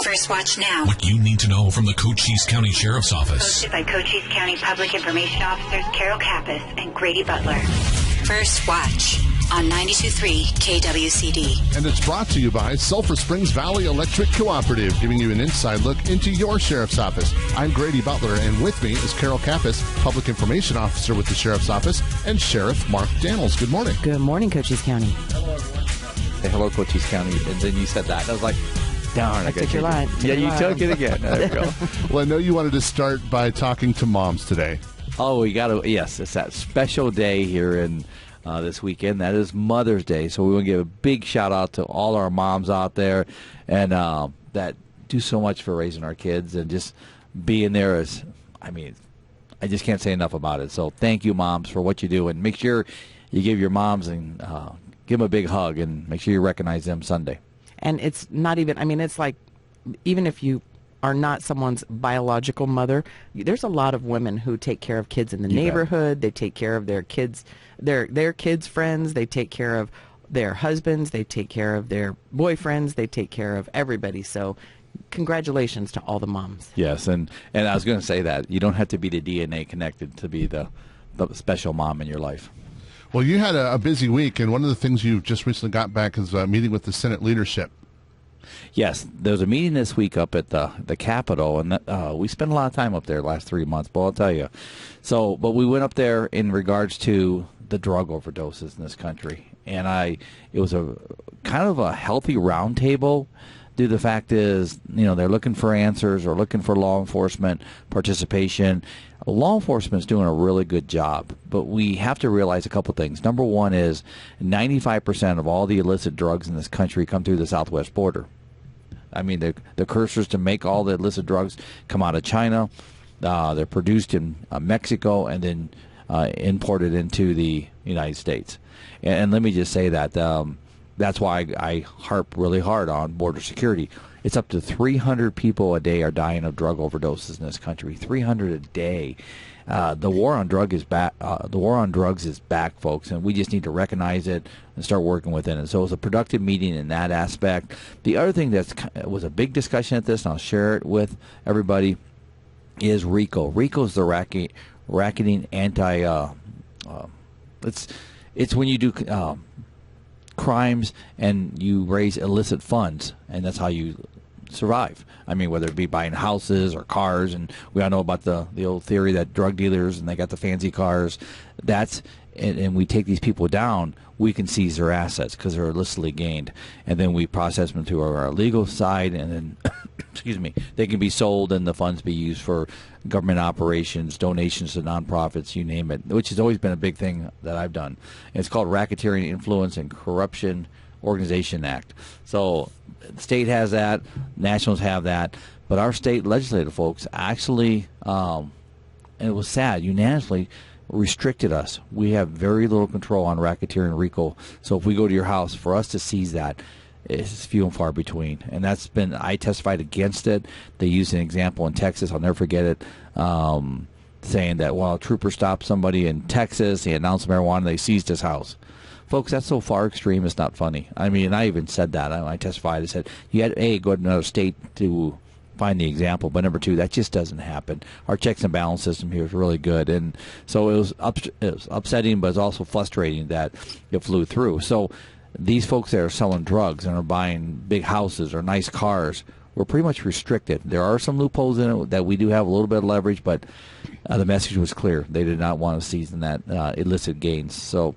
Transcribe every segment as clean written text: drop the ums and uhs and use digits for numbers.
First Watch now. What you need to know from the Cochise County Sheriff's Office. Hosted by Cochise County Public Information Officers Carol Kappas and Grady Butler. First Watch on 92.3 KWCD. And it's brought to you by Sulphur Springs Valley Electric Cooperative, giving you an inside look into your sheriff's office. I'm Grady Butler, and with me is Carol Kappas, Public Information Officer with the Sheriff's Office, and Sheriff Mark Daniels. Good morning. Good morning, Cochise County. Say hello, Cochise County, and then you said that. And I was like, darn, I took your line. Yeah, you took it again. There we go. Well, I know you wanted to start by talking to moms today. Oh, we got to, yes, it's that special day here in this weekend. That is Mother's Day. So we want to give a big shout out to all our moms out there and that do so much for raising our kids and just being there as, I mean, I just can't say enough about it. So thank you, moms, for what you do. And make sure you give your moms and give them a big hug and make sure you recognize them Sunday. And it's not even, I mean, it's like, even if you are not someone's biological mother, there's a lot of women who take care of kids in the neighborhood. They take care of their kids, their kids' friends. They take care of their husbands. They take care of their boyfriends. They take care of everybody. So congratulations to all the moms. Yes, and I was going to say that. You don't have to be the DNA connected to be the special mom in your life. Well, you had a busy week, and one of the things you've just recently got back is a meeting with the Senate leadership. Yes, there was a meeting this week up at the Capitol, and we spent a lot of time up there the last 3 months, but I'll tell you. So, but we went up there in regards to the drug overdoses in this country, and it was a kind of a healthy roundtable. The fact is, you know, they're looking for answers or looking for law enforcement participation. Law enforcement is doing a really good job, but we have to realize a couple things. Number one is 95% of all the illicit drugs in this country come through the southwest border. I mean, the cursors to make all the illicit drugs come out of China. They're produced in Mexico and then imported into the United States. And let me just say that that's why I harp really hard on border security. It's up to 300 people a day are dying of drug overdoses in this country. 300 a day. The war on drugs is back. The war on drugs is back, folks, and we just need to recognize it and start working within it. So it was a productive meeting in that aspect. The other thing that was a big discussion at this, and I'll share it with everybody, is RICO. RICO is the racketing anti. It's when you do crimes and you raise illicit funds, and that's how you survive. I mean, whether it be buying houses or cars, and we all know about the old theory that drug dealers and they got the fancy cars. And we take these people down, we can seize their assets because they're illicitly gained, and then we process them through our legal side, and then excuse me, they can be sold and the funds be used for government operations, donations to nonprofits, you name it, which has always been a big thing that I've done. And it's called Racketeering, Influence, and Corruption Organization Act. So the state has that, nationals have that, but our state legislative folks actually, and it was sad, unanimously restricted us. We have very little control on racketeering and RICO. So if we go to your house, for us to seize that, it's few and far between. And that's been, I testified against it. They used an example in Texas, I'll never forget it, saying that, well, a trooper stopped somebody in Texas, he announced marijuana, they seized his house. Folks, that's so far extreme, it's not funny. I mean, I even said that. I testified. I said, you had, A, go to another state to find the example, but number two, that just doesn't happen. Our checks and balance system here is really good, and so it was upsetting, but it's also frustrating that it flew through. So these folks that are selling drugs and are buying big houses or nice cars, we're pretty much restricted. There are some loopholes in it that we do have a little bit of leverage, but the message was clear. They did not want to seize in that illicit gains. So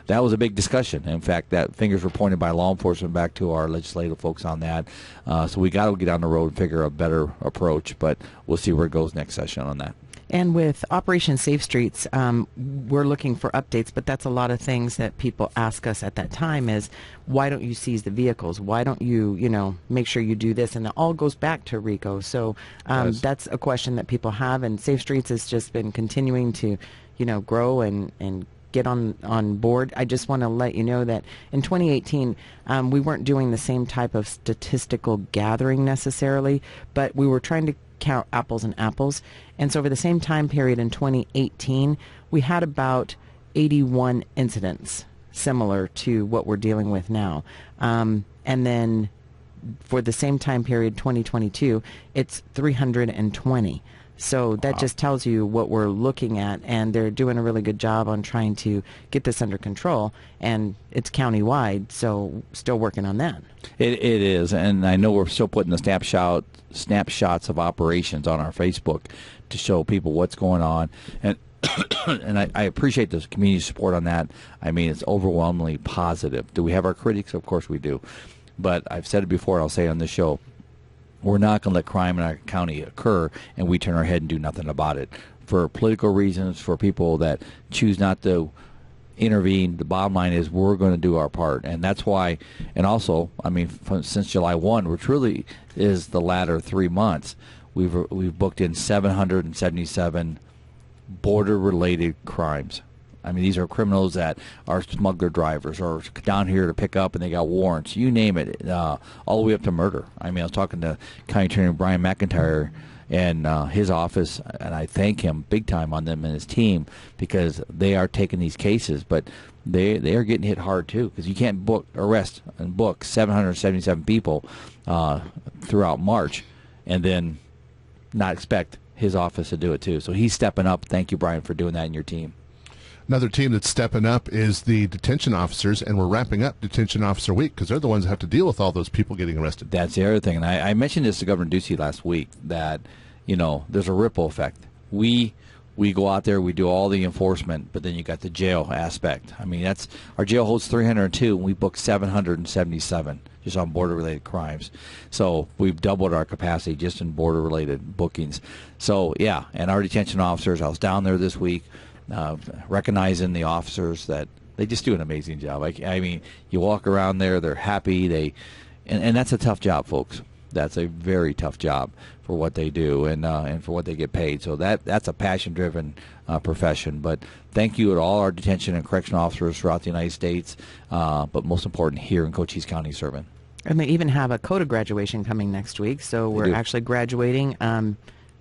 that was a big discussion. In fact, that fingers were pointed by law enforcement back to our legislative folks on that. So we got to get on the road and figure a better approach, but we'll see where it goes next session on that. And with Operation Safe Streets, we're looking for updates, but that's a lot of things that people ask us at that time is, why don't you seize the vehicles? Why don't you, make sure you do this? And it all goes back to RICO. So that's a question that people have, and Safe Streets has just been continuing to, grow and get on board. I just want to let you know that in 2018, we weren't doing the same type of statistical gathering necessarily, but we were trying to count apples and apples. And so over the same time period in 2018, we had about 81 incidents similar to what we're dealing with now. And then for the same time period, 2022, it's 320. So that just tells you what we're looking at, and they're doing a really good job on trying to get this under control, and it's countywide, so still working on that. It is, and I know we're still putting the snapshots of operations on our Facebook to show people what's going on, and and I appreciate the community support on that. I mean, it's overwhelmingly positive. Do we have our critics? Of course we do, but I've said it before, I'll say it on this show, we're not going to let crime in our county occur and we turn our head and do nothing about it. For political reasons, for people that choose not to intervene, the bottom line is we're going to do our part. And that's why, and also, I mean, since July 1, which really is the latter 3 months, we've booked in 777 border-related crimes. I mean, these are criminals that are smuggler drivers or down here to pick up and they got warrants. You name it, all the way up to murder. I mean, I was talking to County Attorney Brian McIntyre and his office, and I thank him big time on them and his team because they are taking these cases, but they are getting hit hard too because you can't arrest and book 777 people throughout March and then not expect his office to do it too. So he's stepping up. Thank you, Brian, for doing that in your team. Another team that's stepping up is the detention officers, and we're wrapping up Detention Officer Week because they're the ones that have to deal with all those people getting arrested. That's the other thing, and I mentioned this to Governor Ducey last week, that, you know, there's a ripple effect. We go out there, we do all the enforcement, but then you got the jail aspect. I mean, our jail holds 302, and we booked 777 just on border-related crimes. So we've doubled our capacity just in border-related bookings. So, yeah, and our detention officers, I was down there this week, recognizing the officers that they just do an amazing job. I mean, you walk around there, they're happy. And that's a tough job, folks. That's a very tough job for what they do and for what they get paid. So that's a passion-driven profession. But thank you to all our detention and correction officers throughout the United States, but most important here in Cochise County serving. And they even have a CODA graduation coming next week, so we're actually graduating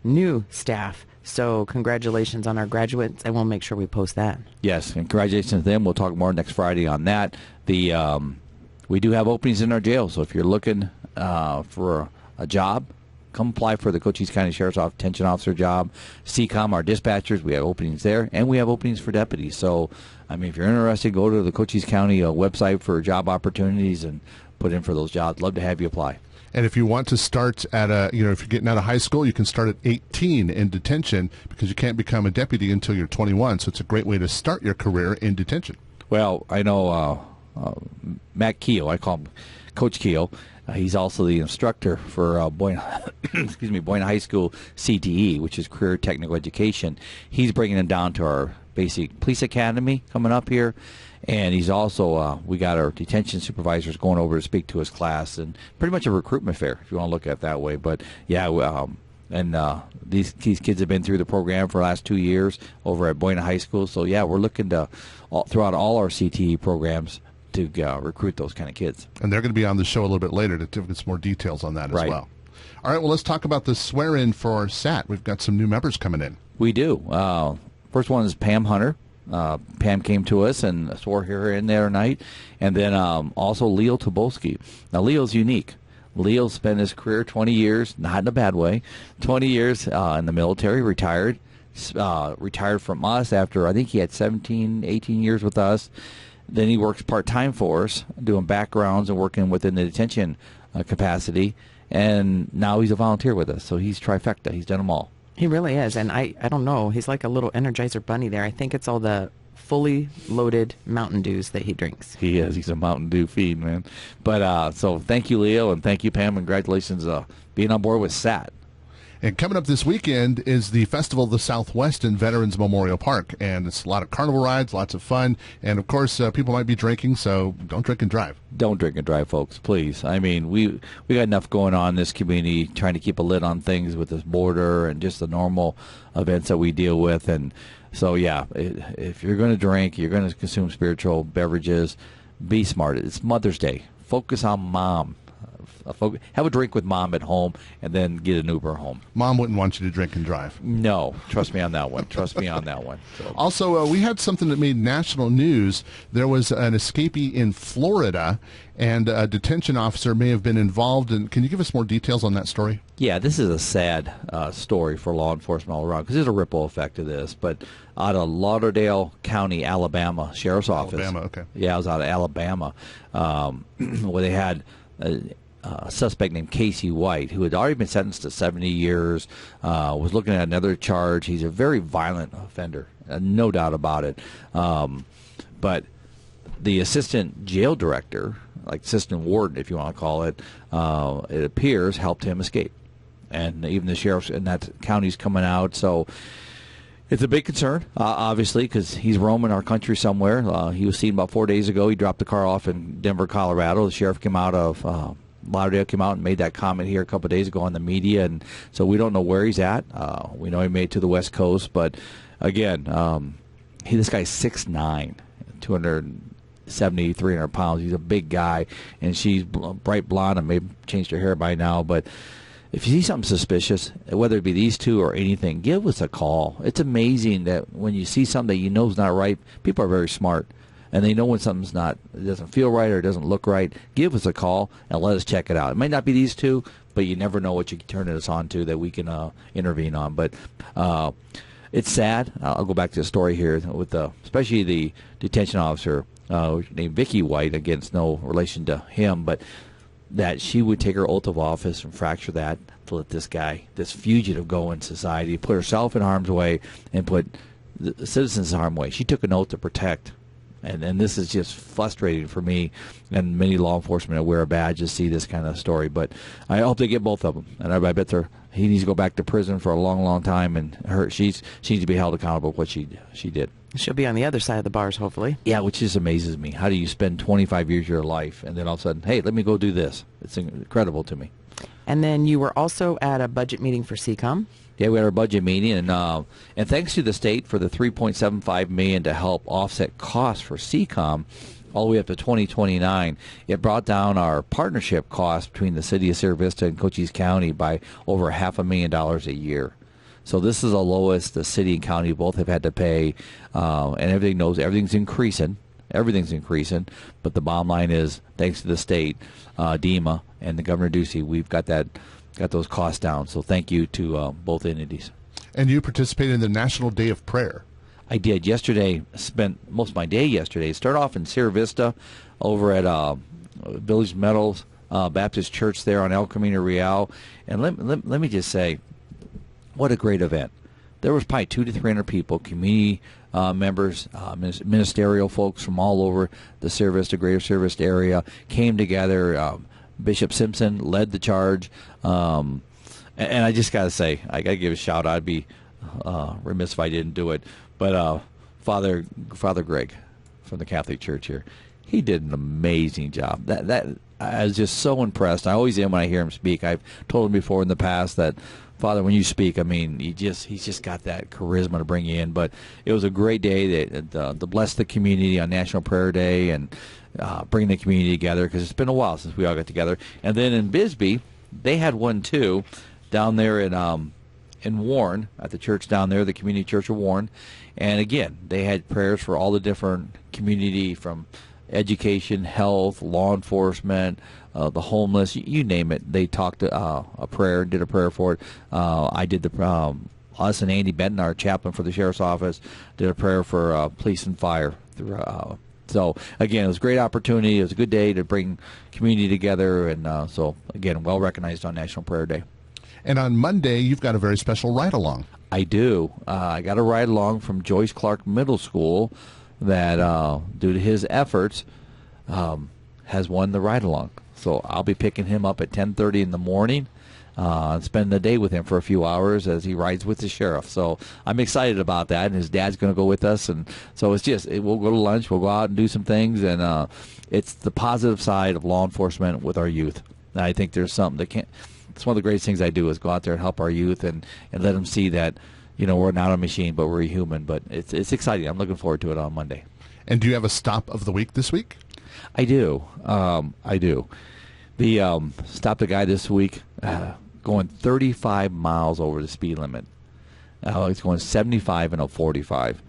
new staff. So congratulations on our graduates, and we'll make sure we post that. Yes, and congratulations to them. We'll talk more next Friday on that. We do have openings in our jail, so if you're looking for a job, come apply for the Cochise County Sheriff's Office Detention Officer job. CCOM, our dispatchers, we have openings there, and we have openings for deputies. So, I mean, if you're interested, go to the Cochise County website for job opportunities and put in for those jobs. Love to have you apply. And if you want to start at if you're getting out of high school, you can start at 18 in detention because you can't become a deputy until you're 21. So it's a great way to start your career in detention. Well, I know Matt Keel, I call him Coach Keel. He's also the instructor for Boyne High School CTE, which is Career Technical Education. He's bringing them down to our basic police academy coming up here. And he's also, we got our detention supervisors going over to speak to his class, and pretty much a recruitment fair, if you want to look at it that way. But, yeah, these kids have been through the program for the last 2 years over at Boyne High School. So, yeah, we're looking to, throughout all our CTE programs, to recruit those kind of kids. And they're going to be on the show a little bit later to give us more details on that as well. All right, well, let's talk about the swear-in for SAT. We've got some new members coming in. We do. First one is Pam Hunter. Pam came to us and swore her in there tonight. And then also Leo Tobolsky. Now, Leo's unique. Leo spent his career 20 years, not in a bad way, 20 years in the military, retired from us after, I think he had 17, 18 years with us. Then he works part-time for us, doing backgrounds and working within the detention capacity. And now he's a volunteer with us. So he's trifecta. He's done them all. He really is, and I don't know. He's like a little Energizer bunny there. I think it's all the fully loaded Mountain Dews that he drinks. He is. He's a Mountain Dew fiend, man. But so thank you, Leo, and thank you, Pam, and congratulations being on board with SAT. And coming up this weekend is the Festival of the Southwest in Veterans Memorial Park, and it's a lot of carnival rides, lots of fun, and of course people might be drinking, so don't drink and drive. Don't drink and drive, folks, please. I mean, we got enough going on in this community, trying to keep a lid on things with this border and just the normal events that we deal with, and so yeah, if you're going to drink, you're going to consume spiritual beverages, be smart. It's Mother's Day. Focus on mom. have a drink with mom at home and then get an Uber home. Mom wouldn't want you to drink and drive. No, trust me on that one. Trust me on that one. So. Also, we had something that made national news. There was an escapee in Florida, and a detention officer may have been involved. And can you give us more details on that story? Yeah, this is a sad story for law enforcement all around because there's a ripple effect to this. But out of Lauderdale County, Alabama Sheriff's Office. Alabama, okay. Yeah, it was out of Alabama, where they had a suspect named Casey White, who had already been sentenced to 70 years, was looking at another charge. He's a very violent offender, no doubt about it. But the assistant jail director, like assistant warden, if you want to call it, it appears helped him escape. And even the sheriff's in that county's coming out. So it's a big concern, obviously, because he's roaming our country somewhere. He was seen about 4 days ago. He dropped the car off in Denver, Colorado. The sheriff came out of Lauderdale, came out and made that comment here a couple of days ago on the media. And so we don't know where he's at. We know he made it to the West Coast. But, again, this guy's 6'9", 270, 300 pounds. He's a big guy. And she's bright blonde and maybe changed her hair by now. But if you see something suspicious, whether it be these two or anything, give us a call. It's amazing that when you see something that you know is not right, people are very smart, and they know when something's not, it doesn't feel right or it doesn't look right. Give us a call and let us check it out. It might not be these two, but you never know what you can turn us on to that we can intervene on. But it's sad. I'll go back to the story here with especially the detention officer named Vicky White. Again, it's no relation to him, but that she would take her oath of office and fracture that to let this guy, this fugitive, go in society, put herself in harm's way and put the citizens in harm's way. She took an oath to protect. And this is just frustrating for me and many law enforcement that wear a badge to see this kind of story. But I hope they get both of them. And I bet he needs to go back to prison for a long, long time. And she needs to be held accountable for what she did. She'll be on the other side of the bars, hopefully. Yeah, which just amazes me. How do you spend 25 years of your life and then all of a sudden, hey, let me go do this? It's incredible to me. And then you were also at a budget meeting for CECOM. Yeah, we had our budget meeting, and thanks to the state for the $3.75 million to help offset costs for CECOM all the way up to 2029. It brought down our partnership costs between the city of Sierra Vista and Cochise County by over $500,000 a year. So this is the lowest the city and county both have had to pay, and everything knows everything's increasing. Everything's increasing, but the bottom line is, thanks to the state, DEMA, and the Governor Ducey, we've got those costs down. So thank you to both entities. And you participated in the National Day of Prayer. I did. Yesterday, spent most of my day yesterday. Started off in Sierra Vista over at Village Meadows Baptist Church there on El Camino Real. And let me just say, what a great event. There was probably 200 to 300 people, community members, ministerial folks from all over the Sierra Vista, greater Sierra Vista area came together. Bishop Simpson led the charge. And I just got to say, I got to give a shout out. I'd be remiss if I didn't do it. But Father Greg from the Catholic Church here, he did an amazing job. That I was just so impressed. I always am when I hear him speak. I've told him before in the past that, Father, when you speak, I mean, he's just got that charisma to bring you in. But it was a great day to bless the community on National Prayer Day and bring the community together, because it's been a while since we all got together. And then in Bisbee, they had one too, down there in Warren, at the church down there, the Community Church of Warren. And again, they had prayers for all the different community, from education, health, law enforcement, the homeless, you name it. They talked did a prayer for it. I did us and Andy Benton, our chaplain for the Sheriff's Office, did a prayer for police and fire. So, again, it was a great opportunity. It was a good day to bring community together. And so, again, well recognized on National Prayer Day. And on Monday, you've got a very special ride-along. I do. I got a ride-along from Joyce Clark Middle School that, due to his efforts, has won the ride-along. So I'll be picking him up at 10:30 in the morning and spend the day with him for a few hours as he rides with the sheriff. So I'm excited about that, and his dad's going to go with us. And so we'll go to lunch, we'll go out and do some things, and it's the positive side of law enforcement with our youth. And I think there's something that can't. It's one of the greatest things I do is go out there and help our youth and let them see that, we're not a machine, but we're a human. But it's exciting. I'm looking forward to it on Monday. And do you have a stop of the week this week? I do. The stopped a guy this week going 35 miles over the speed limit. He's going 75 and a 45.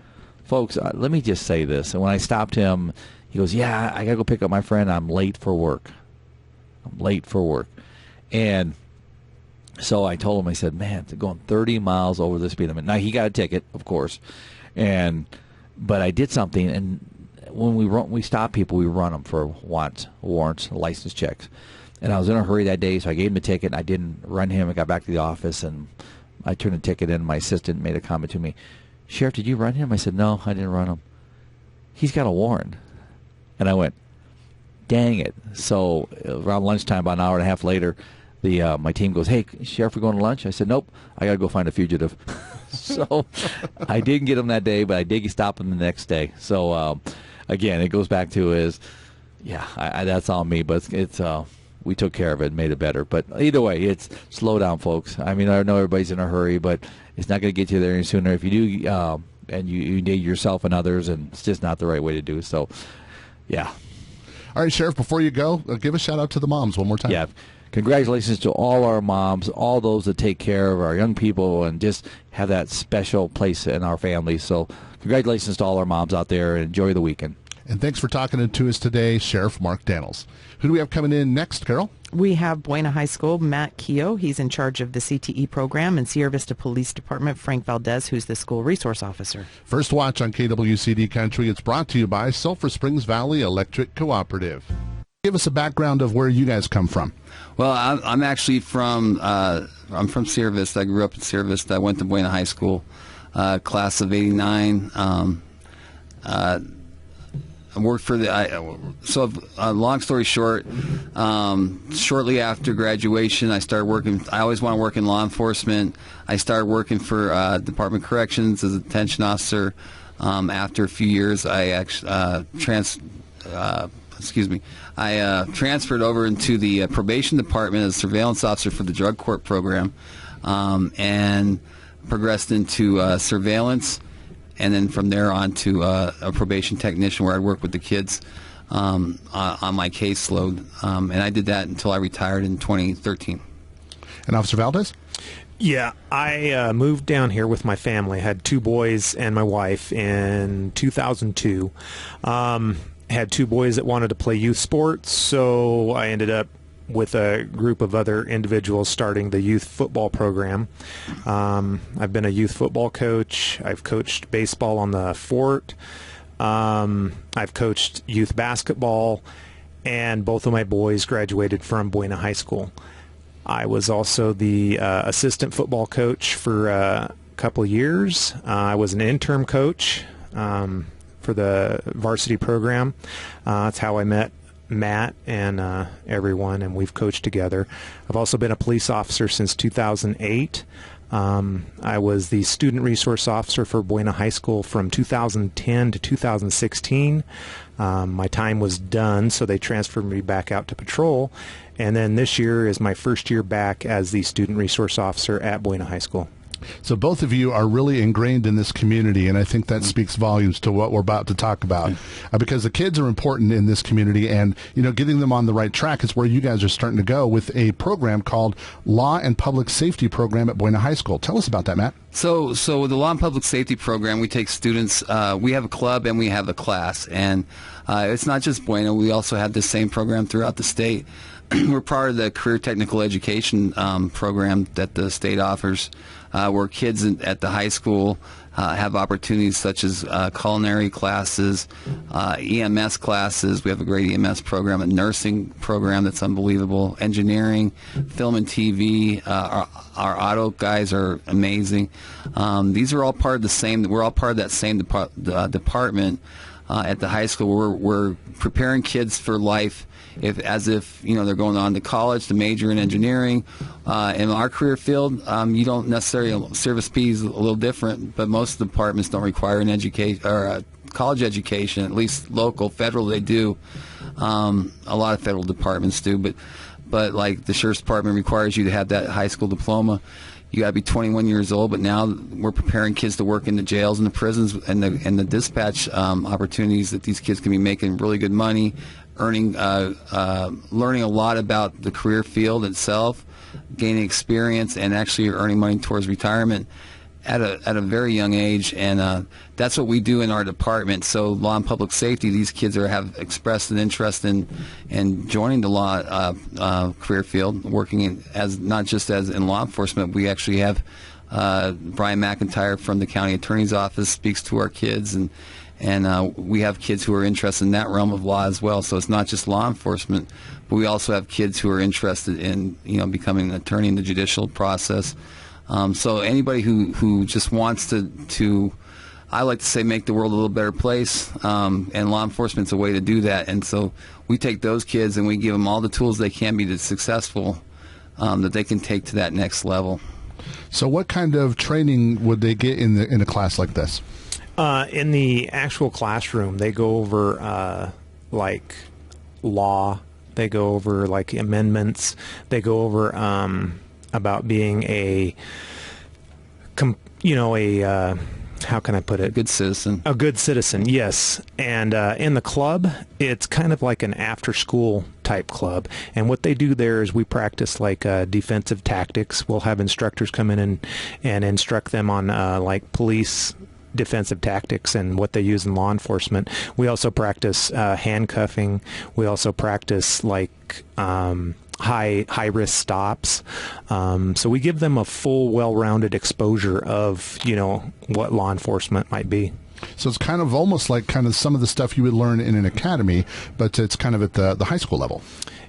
Folks, let me just say this. And when I stopped him, he goes, "Yeah, I got to go pick up my friend. I'm late for work." And so I told him, I said, "Man, they're going 30 miles over the speed limit." Now, he got a ticket, of course. But I did something, and when we stop people, we run them for warrants, license checks. And I was in a hurry that day, so I gave him a ticket. And I didn't run him. I got back to the office, and I turned the ticket in. My assistant made a comment to me, "Sheriff, did you run him?" I said, "No, I didn't run him. He's got a warrant." And I went, "Dang it." So around lunchtime, about an hour and a half later, my team goes, "Hey, Sheriff, we're going to lunch?" I said, "Nope, I got to go find a fugitive." So I didn't get him that day, but I did stop him the next day. So again, it goes back to that's on me, but it's we took care of it and made it better. But either way, it's slow down, folks. I mean, I know everybody's in a hurry, but it's not going to get you there any sooner. If you do, and you need yourself and others, and it's just not the right way to do. So, yeah. All right, Sheriff, before you go, give a shout-out to the moms one more time. Yeah. Congratulations to all our moms, all those that take care of our young people and just have that special place in our family. So congratulations to all our moms out there, and enjoy the weekend. And thanks for talking to us today, Sheriff Mark Daniels. Who do we have coming in next, Carol? We have Buena High School, Matt Keogh. He's in charge of the CTE program, and Sierra Vista Police Department, Frank Valdez, who's the school resource officer. First Watch on KWCD Country. It's brought to you by Sulphur Springs Valley Electric Cooperative. Give us a background of where you guys come from. Well, I'm actually from Sierra Vista. I grew up in Sierra Vista. I went to Buena High School, class of '89. I worked for long story short, shortly after graduation, I started working. I always want to work in law enforcement. I started working for Department of Corrections as a detention officer. After a few years, I actually I transferred over into the probation department as a surveillance officer for the drug court program, and progressed into surveillance, and then from there on to a probation technician where I'd work with the kids on my caseload, and I did that until I retired in 2013. And Officer Valdez? Yeah, I moved down here with my family. I had 2 boys and my wife in 2002. Had 2 boys that wanted to play youth sports, so I ended up with a group of other individuals starting the youth football program. I've been a youth football coach. I've coached baseball on the fort. I've coached youth basketball, and both of my boys graduated from Buena High School. I was also the assistant football coach for a couple of years. I was an interim coach for the varsity program. That's how I met Matt and everyone, and we've coached together. I've also been a police officer since 2008. I was the student resource officer for Buena High School from 2010 to 2016. My time was done, so they transferred me back out to patrol, and then this year is my first year back as the student resource officer at Buena High School. So both of you are really ingrained in this community, and I think that speaks volumes to what we're about to talk about, because the kids are important in this community, and getting them on the right track is where you guys are starting to go with a program called Law and Public Safety Program at Buena High School. Tell us about that, Matt. So with the Law and Public Safety Program, we take students. We have a club and we have a class, and it's not just Buena. We also have the same program throughout the state. We're part of the Career Technical Education program that the state offers, where kids at the high school have opportunities such as culinary classes, EMS classes. We have a great EMS program, a nursing program that's unbelievable, engineering, film and TV. Our auto guys are amazing. These are all part of the same. We're all part of that same department at the high school. We're preparing kids for life. As if they're going on to college to major in engineering. In our career field, you don't necessarily, Service P is a little different, but most of the departments don't require an education or a college education. At least local, federal, they do. A lot of federal departments do, but like the Sheriff's Department requires you to have that high school diploma. You got to be 21 years old, but now we're preparing kids to work in the jails and the prisons and the dispatch opportunities that these kids can be making really good money, learning a lot about the career field itself, gaining experience, and actually earning money towards retirement at a very young age. And that's what we do in our department. So law and public safety, these kids have expressed an interest in joining the law career field, working as not just as in law enforcement. We actually have Brian McIntyre from the county attorney's office speaks to our kids, and we have kids who are interested in that realm of law as well. So it's not just law enforcement, but we also have kids who are interested in becoming an attorney in the judicial process. So anybody who just wants to, I like to say, make the world a little better place, and law enforcement's a way to do that. And so we take those kids and we give them all the tools they can be successful, that they can take to that next level. So what kind of training would they get in a class like this? In the actual classroom, they go over like law. They go over like amendments. They go over about being how can I put it? Good citizen. A good citizen, yes. And in the club, it's kind of like an after-school type club. And what they do there is we practice like defensive tactics. We'll have instructors come in and instruct them on like police defensive tactics and what they use in law enforcement. We also practice handcuffing. We also practice like high risk stops. So we give them a full, well-rounded exposure of what law enforcement might be. So it's kind of almost like kind of some of the stuff you would learn in an academy, but it's kind of at the high school level.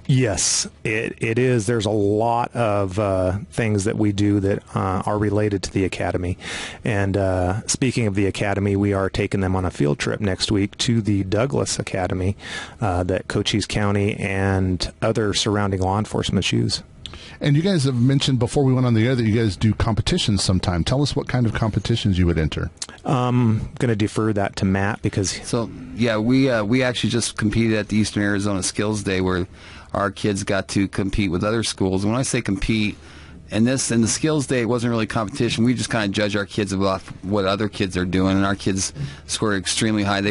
Yes, it is. There's a lot of things that we do that are related to the academy. And speaking of the academy, we are taking them on a field trip next week to the Douglas Academy that Cochise County and other surrounding law enforcement use. And you guys have mentioned before we went on the air that you guys do competitions sometime. Tell us what kind of competitions you would enter. I'm going to defer that to Matt because... So, yeah, we actually just competed at the Eastern Arizona Skills Day where our kids got to compete with other schools. And when I say compete, and the Skills Day, it wasn't really competition. We just kind of judge our kids about what other kids are doing, and our kids scored extremely high.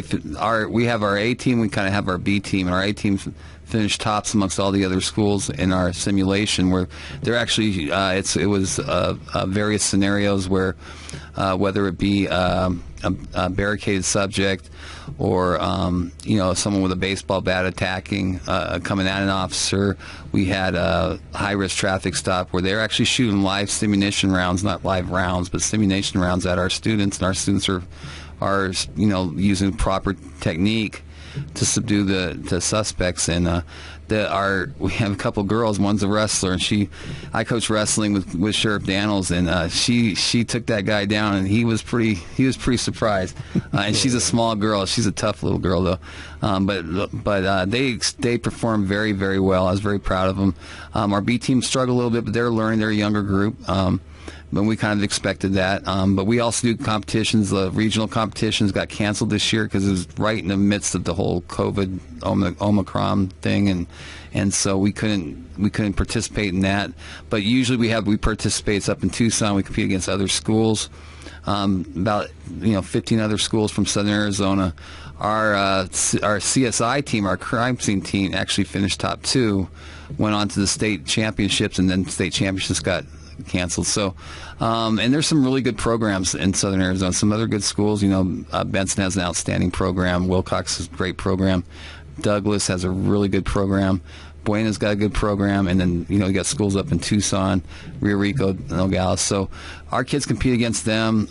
We have our A team, we kind of have our B team, and our A team finished tops amongst all the other schools in our simulation, where they're actually it was various scenarios where whether it be a barricaded subject or someone with a baseball bat attacking coming at an officer. We had a high-risk traffic stop where they're actually shooting live simunition rounds, not live rounds, but simunition rounds at our students, and our students are using proper technique to subdue the suspects. And we have a couple girls. One's a wrestler, and I coach wrestling with Sheriff Daniels, and she took that guy down, and he was pretty surprised. And she's a small girl. She's a tough little girl though. But they performed very, very well. I was very proud of them. Our B team struggled a little bit, but they're learning. They're a younger group. But we kind of expected that. But we also do competitions. The regional competitions got canceled this year because it was right in the midst of the whole COVID Omicron thing, and so we couldn't participate in that. But usually we participate up in Tucson. We compete against other schools, about 15 other schools from Southern Arizona. Our CSI team, our crime scene team, actually finished top 2, went on to the state championships, and then state championships got canceled. So, and there's some really good programs in Southern Arizona. Some other good schools. Benson has an outstanding program. Wilcox has a great program. Douglas has a really good program. Buena's got a good program, and then you got schools up in Tucson, Rio Rico, Nogales. So our kids compete against them.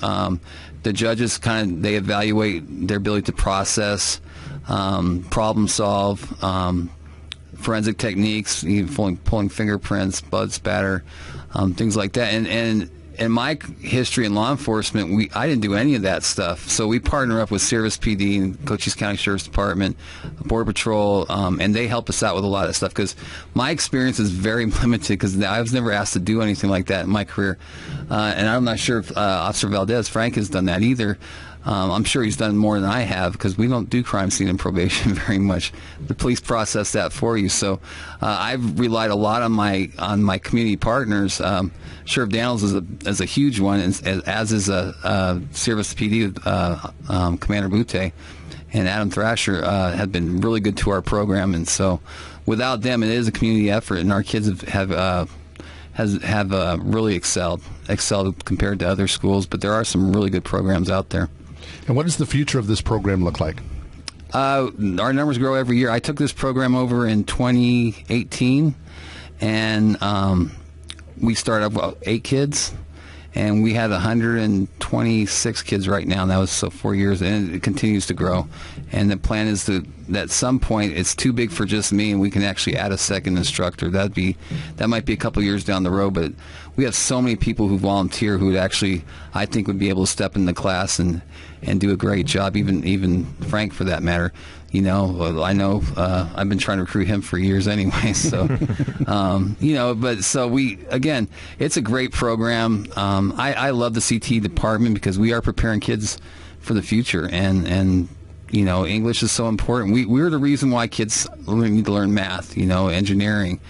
The judges they evaluate their ability to process, problem solve, forensic techniques, pulling fingerprints, blood spatter, things like that. And in my history in law enforcement, I didn't do any of that stuff. So we partner up with Service PD and Cochise County Sheriff's Department, Border Patrol, and they help us out with a lot of stuff because my experience is very limited because I was never asked to do anything like that in my career. And I'm not sure if Officer Valdez, Frank, has done that either. I'm sure he's done more than I have because we don't do crime scene and probation very much. The police process that for you. So I've relied a lot on my community partners. Sheriff Daniels is a huge one, as is Service PD Commander Butte. and Adam Thrasher have been really good to our program. And so without them, it is a community effort, and our kids have really excelled compared to other schools. But there are some really good programs out there. And what does the future of this program look like? Our numbers grow every year. I took this program over in 2018, and we started with 8 kids, and we had 126 kids right now, and that was 4 years, and it continues to grow. And the plan is that at some point it's too big for just me, and we can actually add a second instructor. That might be a couple years down the road, but we have so many people who volunteer who would actually, I think, would be able to step in the class and do a great job, even Frank for that matter. I know I've been trying to recruit him for years anyway. So, again, it's a great program. I love the CTE department because we are preparing kids for the future, and English is so important. We're the reason why kids need to learn math, engineering,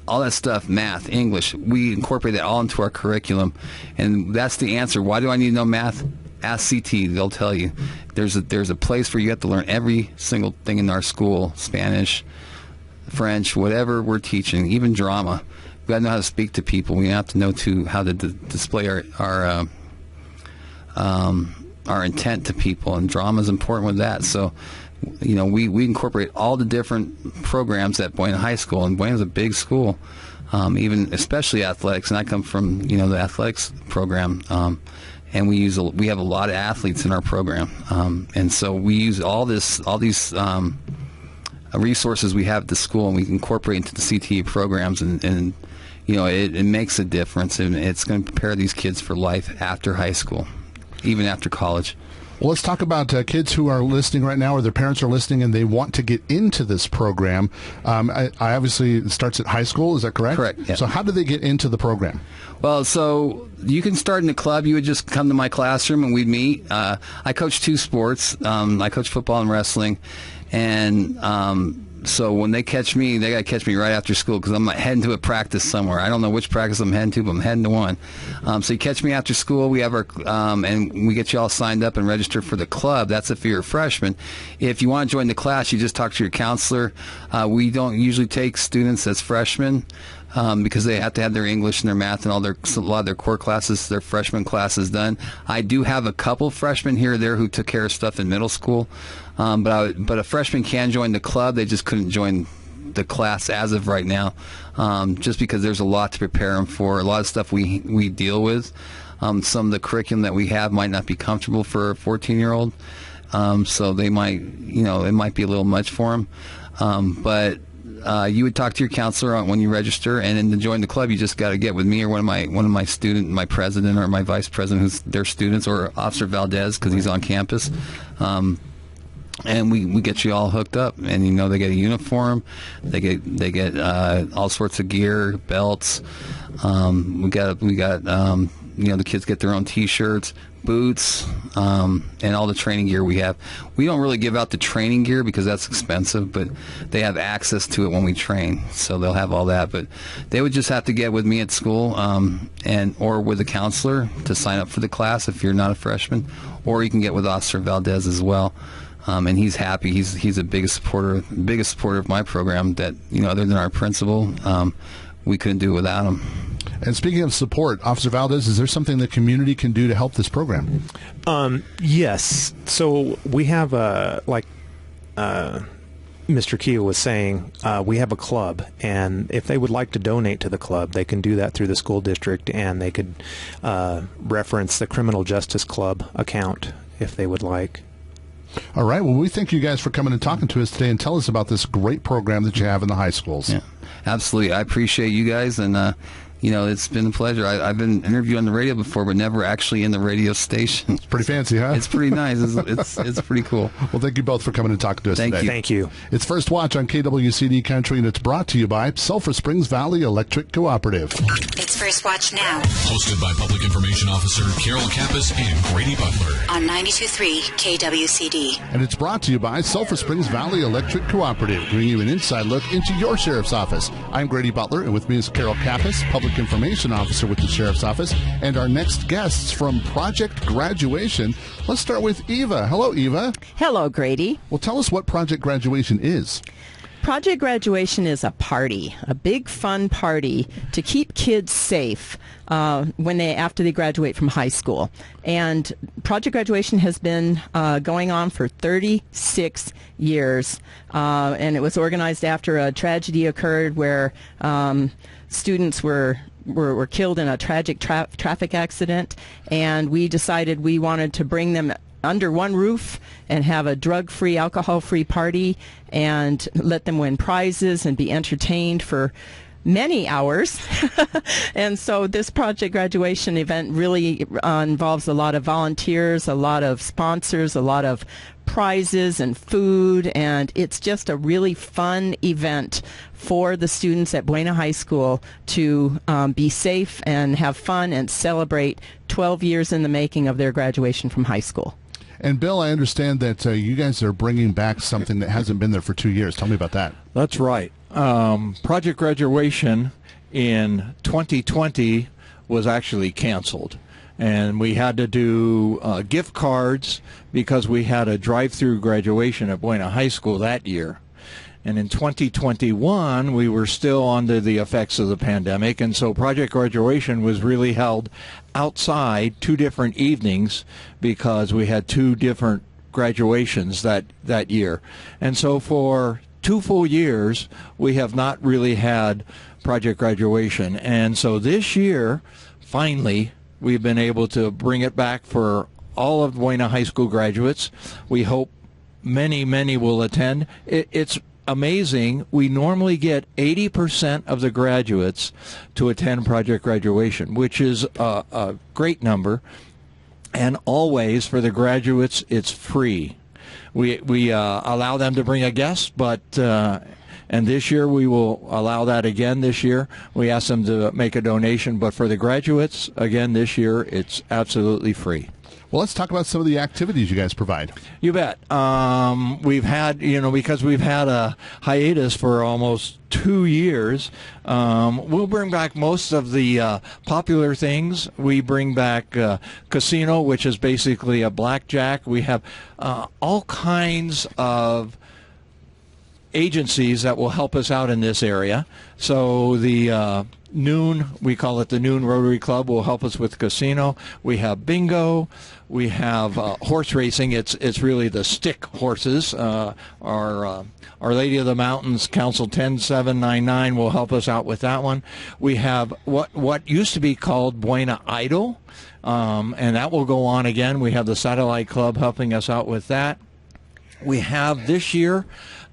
all that stuff, math, English. We incorporate that all into our curriculum, and that's the answer. Why do I need to know math? Ask CT, they'll tell you. There's a place where you have to learn every single thing in our school, Spanish, French, whatever we're teaching, even drama. We got to know how to speak to people. We have to know how to display our intent to people, and drama is important with that. So, we incorporate all the different programs at Buena High School, and Buena's a big school, especially athletics, and I come from the athletics program. And we have a lot of athletes in our program, and so we use all these resources we have at the school, and we incorporate into the CTE programs, and it makes a difference, and it's going to prepare these kids for life after high school, even after college. Well, let's talk about kids who are listening right now, or their parents are listening, and they want to get into this program. I obviously, it starts at high school. Is that correct? Correct. Yeah. So how do they get into the program? Well, so you can start in the club. You would just come to my classroom, and we'd meet. I coach 2 sports. I coach football and wrestling, and so when they catch me, they got to catch me right after school because I'm heading to a practice somewhere. I don't know which practice I'm heading to, but I'm heading to one. So you catch me after school. We have our and we get you all signed up and registered for the club. That's if you're a freshman. If you want to join the class, you just talk to your counselor. We don't usually take students as freshmen. Because they have to have their English and their math and a lot of their core classes, their freshman classes done. I do have a couple freshmen here or there who took care of stuff in middle school, but a freshman can join the club. They just couldn't join the class as of right now, just because there's a lot to prepare them for. A lot of stuff we deal with. Some of the curriculum that we have might not be comfortable for a 14-year-old, so they might, it might be a little much for them, but. You would talk to your counselor when you register, and then to join the club, you just got to get with me or one of my student, my president or my vice president, who's their students, or Officer Valdez because he's on campus, and we get you all hooked up, and they get a uniform, they get all sorts of gear, belts. We got the kids get their own T-shirts, boots, and all the training gear we have. We don't really give out the training gear because that's expensive, but they have access to it when we train, so they'll have all that. But they would just have to get with me at school, or with a counselor to sign up for the class if you're not a freshman, or you can get with Officer Valdez as well. And he's happy. He's the biggest supporter of my program. That other than our principal, we couldn't do it without him. And speaking of support, Officer Valdez, is there something the community can do to help this program? Yes. So we have Mr. Keo was saying, we have a club, and if they would like to donate to the club, they can do that through the school district, and they could reference the Criminal Justice Club account if they would like. All right. Well, we thank you guys for coming and talking to us today and tell us about this great program that you have in the high schools. Yeah, absolutely. I appreciate you guys, and it's been a pleasure. I've been interviewed on the radio before, but never actually in the radio station. It's pretty fancy, huh? It's pretty nice. It's pretty cool. Well, thank you both for coming and talking to us today. Thank you. It's First Watch on KWCD Country, and it's brought to you by Sulphur Springs Valley Electric Cooperative. It's First Watch now. Hosted by Public Information Officer Carol Kappas and Grady Butler. On 92.3 KWCD. And it's brought to you by Sulphur Springs Valley Electric Cooperative, giving you an inside look into your sheriff's office. I'm Grady Butler, and with me is Carol Kappas, Public Public Information Officer with the Sheriff's Office, and our next guests from Project Graduation. Let's start with Eva. Hello, Eva. Hello, Grady. Well, tell us what Project Graduation is. Project Graduation is a party, a big fun party to keep kids safe after they graduate from high school. And Project Graduation has been going on for 36 years, and it was organized after a tragedy occurred where students were killed in a tragic traffic accident, and we decided we wanted to bring them under one roof and have a drug-free, alcohol-free party and let them win prizes and be entertained for many hours. And so this Project Graduation event really involves a lot of volunteers, a lot of sponsors, a lot of prizes and food, and it's just a really fun event for the students at Buena High School to be safe and have fun and celebrate 12 years in the making of their graduation from high school. And Bill, I understand that you guys are bringing back something that hasn't been there for 2 years. Tell me about that. That's right. Project Graduation in 2020 was actually canceled. And we had to do gift cards because we had a drive-through graduation at Buena High School that year. And in 2021, we were still under the effects of the pandemic, and so Project Graduation was really held outside 2 different evenings because we had 2 different graduations that year. And so for 2 full years, we have not really had Project Graduation. And so this year, finally, we've been able to bring it back for all of Buena High School graduates. We hope many, many will attend. It's amazing. We normally get 80% of the graduates to attend Project Graduation, which is a great number. And always for the graduates, it's free. We allow them to bring a guest, but and this year we will allow that again this year. We ask them to make a donation, but for the graduates, again this year, it's absolutely free. Well, let's talk about some of the activities you guys provide. You bet. We've had, because we've had a hiatus for almost 2 years, we'll bring back most of the popular things. We bring back casino, which is basically a blackjack. We have all kinds of agencies that will help us out in this area. So the Noon, we call it the Noon Rotary Club, will help us with casino. We have bingo. We have horse racing. It's really the stick horses. Our Lady of the Mountains Council 10799 will help us out with that one. We have what used to be called Buena Idol, and that will go on again. We have the Satellite Club helping us out with that. We have this year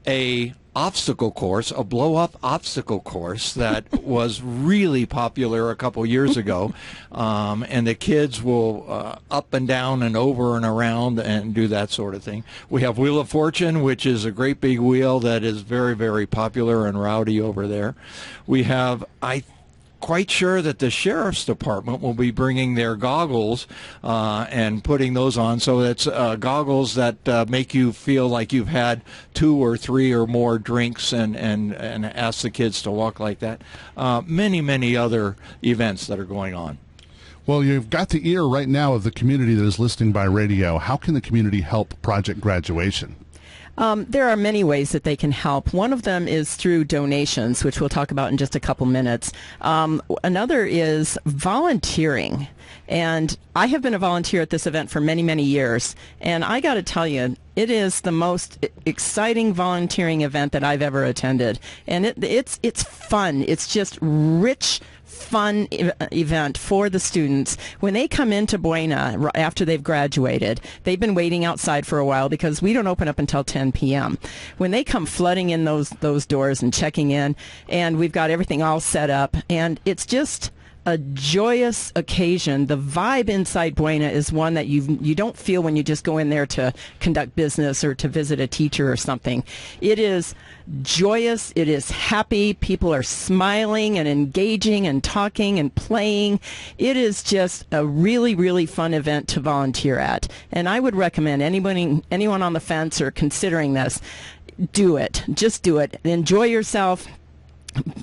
a obstacle course, a blow-up obstacle course that was really popular a couple years ago, and the kids will up and down and over and around and do that sort of thing. We have Wheel of Fortune, which is a great big wheel that is very, very popular and rowdy over there. We have, quite sure that the Sheriff's Department will be bringing their goggles and putting those on. So it's goggles that make you feel like you've had 2 or 3 or more drinks and ask the kids to walk like that. Many, many other events that are going on. Well, you've got the ear right now of the community that is listening by radio. How can the community help Project Graduation? There are many ways that they can help. One of them is through donations, which we'll talk about in just a couple minutes. Another is volunteering. And I have been a volunteer at this event for many, many years. And I got to tell you, it is the most exciting volunteering event that I've ever attended. And it's fun. It's just rich, fun event for the students. When they come into Buena after they've graduated, they've been waiting outside for a while because we don't open up until 10 p.m. When they come flooding in those doors and checking in, and we've got everything all set up, and it's just a joyous occasion. The vibe inside Buena is one that you don't feel when you just go in there to conduct business or to visit a teacher or something. It is joyous. It is happy. People are smiling and engaging and talking and playing. It is just a really, really fun event to volunteer at. And I would recommend anyone on the fence or considering this, do it. Just do it. Enjoy yourself.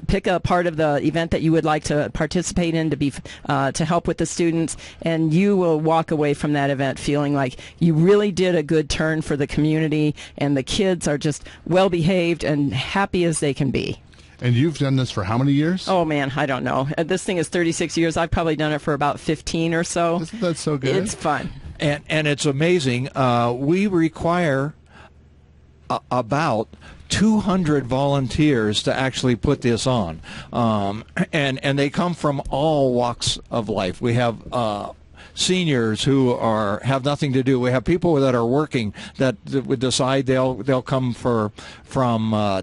pick a part of the event that you would like to participate in to help with the students, and you will walk away from that event feeling like you really did a good turn for the community, and the kids are just well behaved and happy as they can be. And you've done this for how many years? Oh, man, I don't know. This thing is 36 years. I've probably done it for about 15 or so. Isn't that so good? It's fun. And it's amazing. We require about 200 volunteers to actually put this on. And they come from all walks of life. We have seniors who have nothing to do. We have people that are working that would decide they'll come from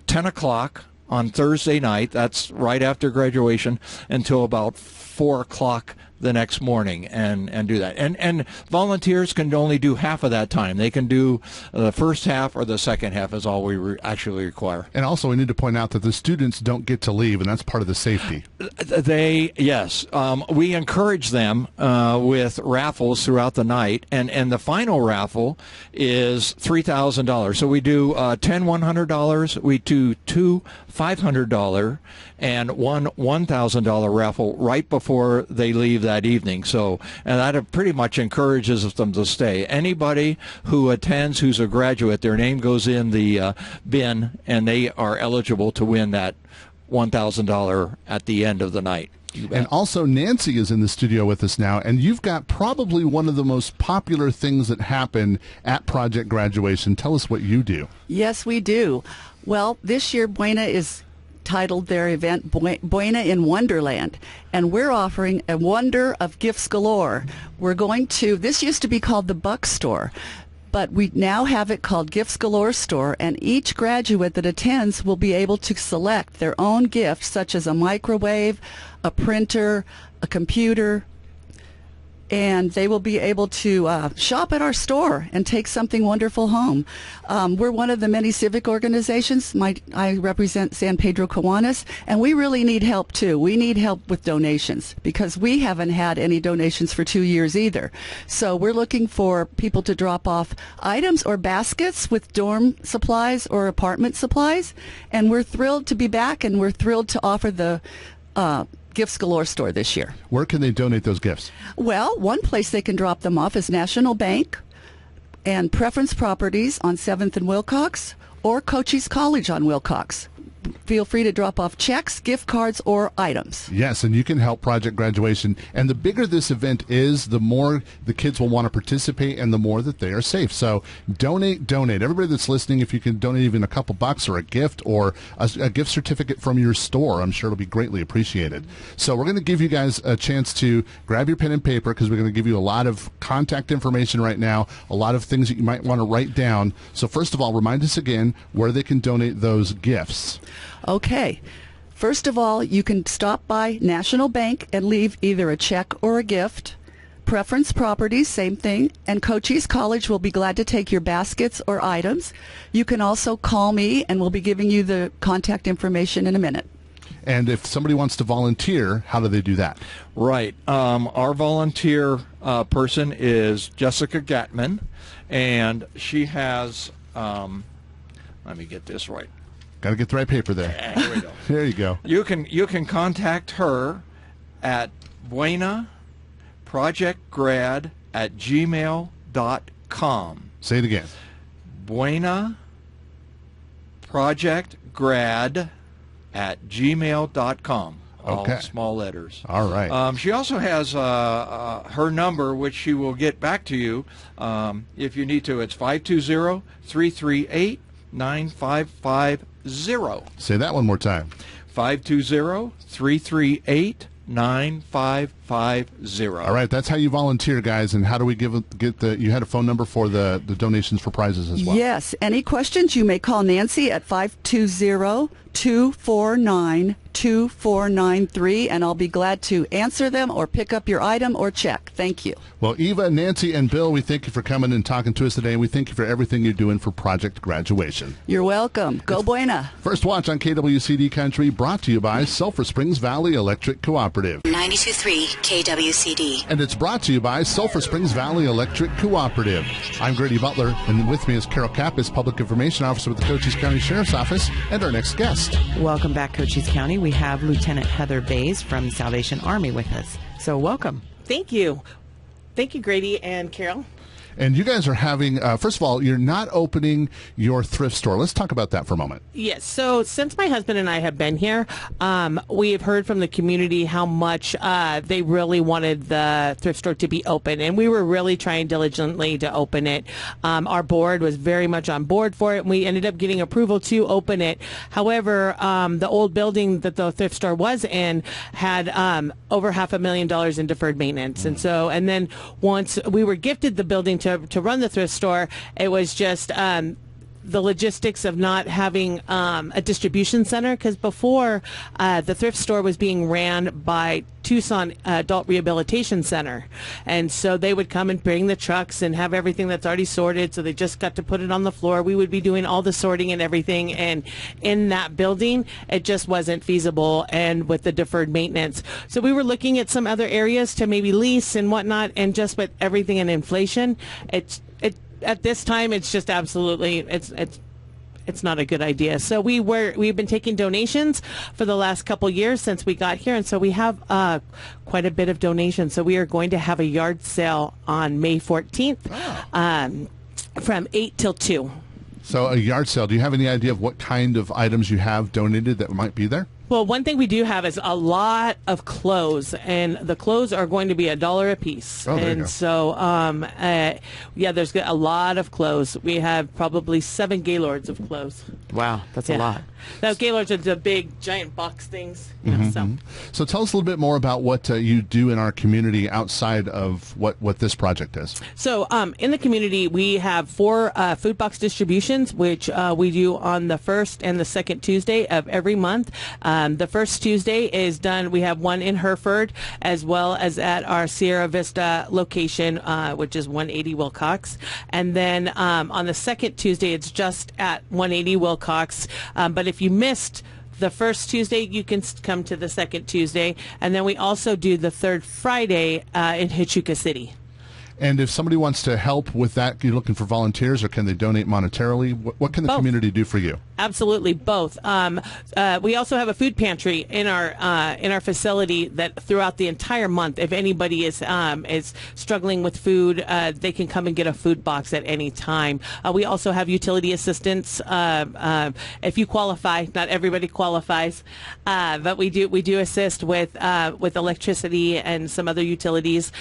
10 o'clock on Thursday night, that's right after graduation, until about 4 o'clock the next morning and do that. And volunteers can only do half of that time. They can do the first half or the second half is all we actually require. And also we need to point out that the students don't get to leave, and that's part of the safety. Yes. We encourage them with raffles throughout the night, and the final raffle is $3,000. So we do 10 $100, we do 2 $500, and one $1,000 raffle right before they leave that evening. So, and that pretty much encourages them to stay. Anybody who attends who's a graduate, their name goes in the bin, and they are eligible to win that $1,000 at the end of the night. And also Nancy is in the studio with us now, and you've got probably one of the most popular things that happen at Project Graduation. Tell us what you do. Yes, we do. Well, this year Buena is titled their event Buena in Wonderland, and we're offering a wonder of gifts galore. We're going to, this used to be called the Buck Store, but we now have it called Gifts Galore Store, and each graduate that attends will be able to select their own gift, such as a microwave, a printer, a computer, and they will be able to shop at our store and take something wonderful home. We're one of the many civic organizations. I represent San Pedro Kiwanis, and we really need help too. We need help with donations because we haven't had any donations for 2 years either. So we're looking for people to drop off items or baskets with dorm supplies or apartment supplies, and we're thrilled to be back, and we're thrilled to offer the Gifts Galore Store this year. Where can they donate those gifts? Well, one place they can drop them off is National Bank and Preference Properties on 7th and Wilcox, or Cochise College on Wilcox. Feel free to drop off checks, gift cards, or items. Yes, and you can help Project Graduation. And the bigger this event is, the more the kids will want to participate and the more that they are safe. So donate. Everybody that's listening, if you can donate even a couple bucks or a gift or a gift certificate from your store, I'm sure it'll be greatly appreciated. So we're going to give you guys a chance to grab your pen and paper because we're going to give you a lot of contact information right now, a lot of things that you might want to write down. So first of all, remind us again where they can donate those gifts. Okay. First of all, you can stop by National Bank and leave either a check or a gift. Preference Properties, same thing. And Cochise College will be glad to take your baskets or items. You can also call me, and we'll be giving you the contact information in a minute. And if somebody wants to volunteer, how do they do that? Right. Our volunteer person is Jessica Gatman, and she has, let me get this right. Got to get the right paper there. Here we go. There you go. You can contact her at buenaprojectgrad@gmail.com. Say it again. buenaprojectgrad@gmail.com. Okay. All small letters. All right. She also has her number, which she will get back to you if you need to. It's 520-338-9550. Say that one more time. 520-338-9550. All right, that's how you volunteer, guys. And how do we get you had a phone number for the donations for prizes as well? Yes. Any questions, you may call Nancy at 520-249-2493, and I'll be glad to answer them or pick up your item or check. Thank you. Well, Eva, Nancy, and Bill, we thank you for coming and talking to us today, and we thank you for everything you're doing for Project Graduation. You're welcome. Go Buena. First Watch on KWCD Country, brought to you by Sulphur Springs Valley Electric Cooperative. 92.3 KWCD. And it's brought to you by Sulphur Springs Valley Electric Cooperative. I'm Grady Butler, and with me is Carol Kappas, Public Information Officer with the Cochise County Sheriff's Office, and our next guest. Welcome back, Cochise County. We have Lieutenant Heather Bays from Salvation Army with us. So welcome. Thank you. Thank you, Grady and Carol. And you guys are having, first of all, you're not opening your thrift store. Let's talk about that for a moment. Yes. So since my husband and I have been here, we have heard from the community how much they really wanted the thrift store to be open. And we were really trying diligently to open it. Our board was very much on board for it, and we ended up getting approval to open it. However, the old building that the thrift store was in had over $500,000 in deferred maintenance. And so, and then once we were gifted the building to run the thrift store, it was just the logistics of not having a distribution center, because before the thrift store was being ran by Tucson Adult Rehabilitation Center, and so they would come and bring the trucks and have everything that's already sorted, so they just got to put it on the floor. We would be doing all the sorting and everything, and in that building it just wasn't feasible, and with the deferred maintenance. So we were looking at some other areas to maybe lease and whatnot, and just with everything in inflation, at this time, it's just absolutely, it's not a good idea. So we've been taking donations for the last couple years since we got here, and so we have quite a bit of donations. So we are going to have a yard sale on May 14th from 8 till 2. So a yard sale. Do you have any idea of what kind of items you have donated that might be there? Well, one thing we do have is a lot of clothes, and the clothes are going to be $1 a piece. Oh, there you and go. so, yeah, there's a lot of clothes. We have probably 7 Gaylords of clothes. Wow, that's a lot. Now, Gaylords are the big, giant box things. You know, So tell us a little bit more about what you do in our community outside of what this project is. So in the community, we have 4 food box distributions, which we do on the first and the second Tuesday of every month. The first Tuesday is done. We have one in Hereford, as well as at our Sierra Vista location, which is 180 Wilcox. And then on the second Tuesday, it's just at 180 Wilcox. But if you missed the first Tuesday, you can come to the second Tuesday. And then we also do the third Friday in Huachuca City. And if somebody wants to help with that, you're looking for volunteers, or can they donate monetarily? What can the community do for you? Absolutely, both. We also have a food pantry in our facility that throughout the entire month, if anybody is struggling with food, they can come and get a food box at any time. We also have utility assistance if you qualify. Not everybody qualifies, but we do assist with electricity and some other utilities.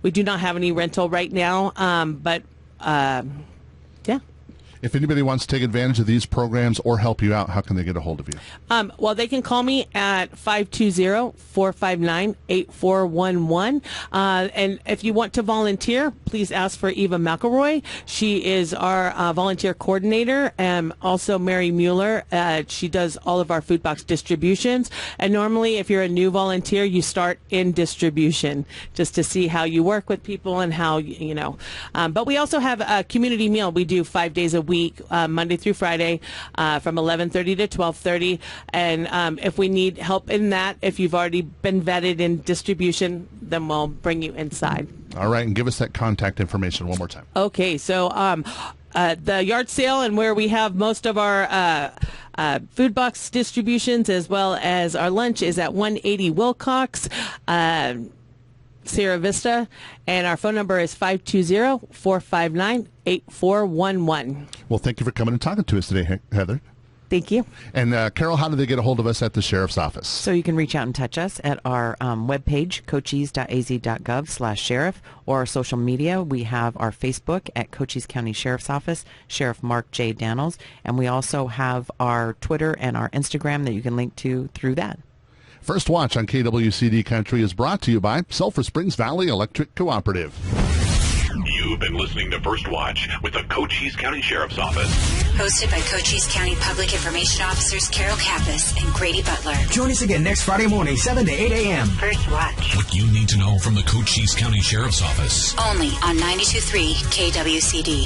We do not have any rental right now, but yeah. If anybody wants to take advantage of these programs or help you out, how can they get a hold of you? Well, they can call me at 520-459-8411. And if you want to volunteer, please ask for Eva McElroy. She is our volunteer coordinator. And also Mary Mueller. She does all of our food box distributions. And normally, if you're a new volunteer, you start in distribution just to see how you work with people and how, you know. But we also have a community meal. We do 5 days a week, Monday through Friday, from 11:30 to 12:30. And if we need help in that, if you've already been vetted in distribution, then we'll bring you inside. All right, and give us that contact information one more time. Okay, so the yard sale and where we have most of our food box distributions as well as our lunch is at 180 Wilcox, Sierra Vista, and our phone number is 520-459-8411. Well, thank you for coming and talking to us today, Heather. Thank you. And Carol, how do they get a hold of us at the Sheriff's Office? So you can reach out and touch us at our webpage, cochise.az.gov/sheriff, or our social media. We have our Facebook at Cochise County Sheriff's Office, Sheriff Mark J. Dannels, and we also have our Twitter and our Instagram that you can link to through that. First Watch on KWCD Country is brought to you by Sulphur Springs Valley Electric Cooperative. You've been listening to First Watch with the Cochise County Sheriff's Office. Hosted by Cochise County Public Information Officers Carol Kappas and Grady Butler. Join us again next Friday morning, 7 to 8 a.m. First Watch. What you need to know from the Cochise County Sheriff's Office. Only on 92.3 KWCD.